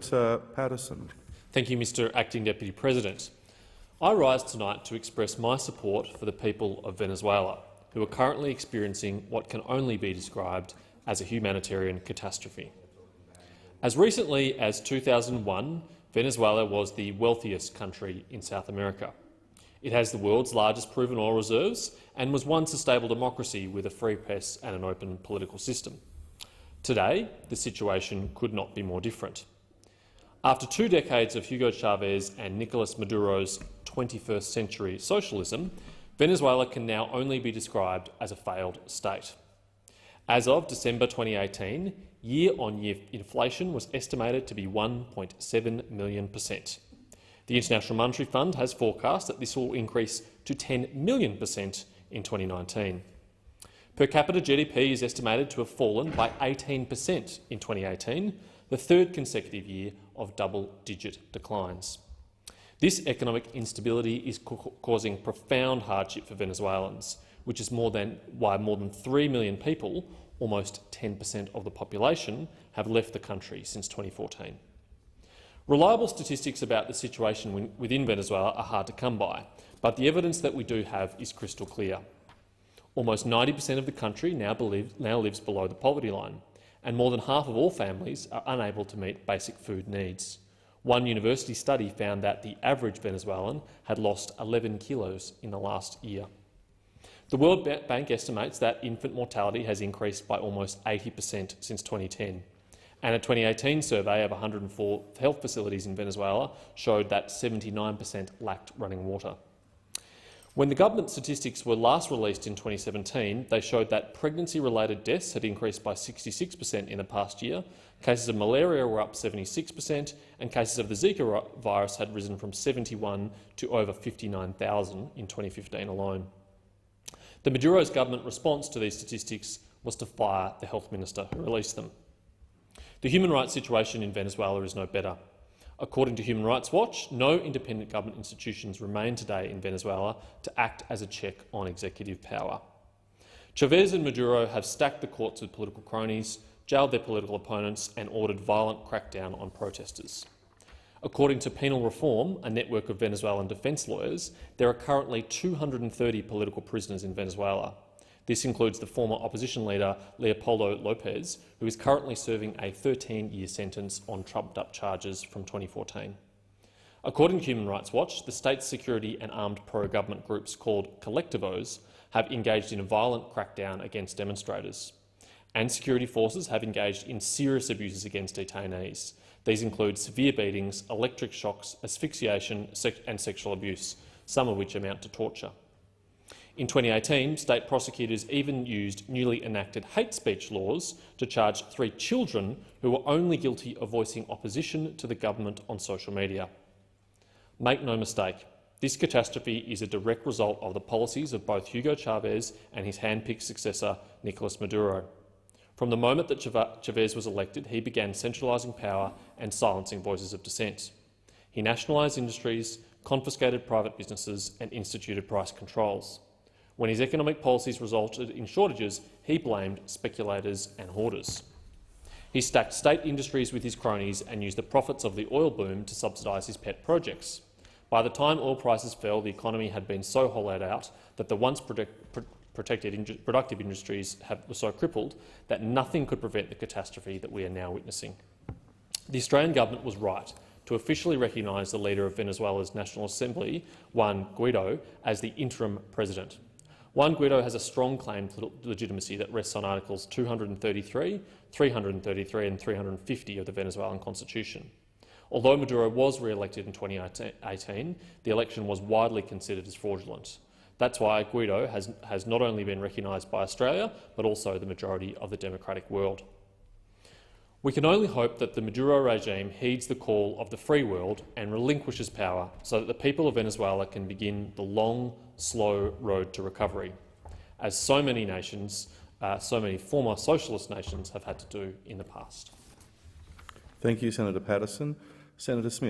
Paterson. Thank you, Mr Acting Deputy President. I rise tonight to express my support for the people of Venezuela, who are currently experiencing what can only be described as a humanitarian catastrophe. As recently as 2001, Venezuela was the wealthiest country in South America. It has the world's largest proven oil reserves and was once a stable democracy with a free press and an open political system. Today, the situation could not be more different. After 2 decades of Hugo Chavez and Nicolas Maduro's 21st century socialism, Venezuela can now only be described as a failed state. As of December 2018, year-on-year inflation was estimated to be 1.7 million%. The International Monetary Fund has forecast that this will increase to 10 million% in 2019. Per capita GDP is estimated to have fallen by 18% in 2018, the 3rd consecutive year of double-digit declines. This economic instability is causing profound hardship for Venezuelans, which is why more than 3 million people, almost 10% of the population, have left the country since 2014. Reliable statistics about the situation within Venezuela are hard to come by, but the evidence that we do have is crystal clear. Almost 90% of the country now lives below the poverty line, and more than half of all families are unable to meet basic food needs. One university study found that the average Venezuelan had lost 11 kilos in the last year. The World Bank estimates that infant mortality has increased by almost 80% since 2010. And a 2018 survey of 104 health facilities in Venezuela showed that 79% lacked running water. When the government statistics were last released in 2017, they showed that pregnancy-related deaths had increased by 66% in the past year, cases of malaria were up 76%, and cases of the Zika virus had risen from 71 to over 59,000 in 2015 alone. The Maduro's government response to these statistics was to fire the health minister who released them. The human rights situation in Venezuela is no better. According to Human Rights Watch, no independent government institutions remain today in Venezuela to act as a check on executive power. Chavez and Maduro have stacked the courts with political cronies, jailed their political opponents and ordered violent crackdown on protesters. According to Penal Reform, a network of Venezuelan defence lawyers, there are currently 230 political prisoners in Venezuela. This includes the former opposition leader Leopoldo Lopez, who is currently serving a 13-year sentence on trumped-up charges from 2014. According to Human Rights Watch, the state's security and armed pro-government groups called collectivos have engaged in a violent crackdown against demonstrators, and security forces have engaged in serious abuses against detainees. These include severe beatings, electric shocks, asphyxiation and sexual abuse, some of which amount to torture. In 2018, state prosecutors even used newly enacted hate speech laws to charge 3 children who were only guilty of voicing opposition to the government on social media. Make no mistake, this catastrophe is a direct result of the policies of both Hugo Chavez and his hand-picked successor, Nicolas Maduro. From the moment that Chavez was elected, he began centralising power and silencing voices of dissent. He nationalised industries, confiscated private businesses and instituted price controls. When his economic policies resulted in shortages, he blamed speculators and hoarders. He stacked state industries with his cronies and used the profits of the oil boom to subsidise his pet projects. By the time oil prices fell, the economy had been so hollowed out that the once productive industries were so crippled that nothing could prevent the catastrophe that we are now witnessing. The Australian government was right to officially recognise the leader of Venezuela's National Assembly, Juan Guaido, as the interim president. Juan Guaido has a strong claim to legitimacy that rests on Articles 233, 333 and 350 of the Venezuelan Constitution. Although Maduro was re-elected in 2018, the election was widely considered as fraudulent. That's why Guaido has not only been recognised by Australia, but also the majority of the democratic world. We can only hope that the Maduro regime heeds the call of the free world and relinquishes power so that the people of Venezuela can begin the long, slow road to recovery, as so many nations, so many former socialist nations have had to do in the past. Thank you, Senator Paterson. Senator Smith.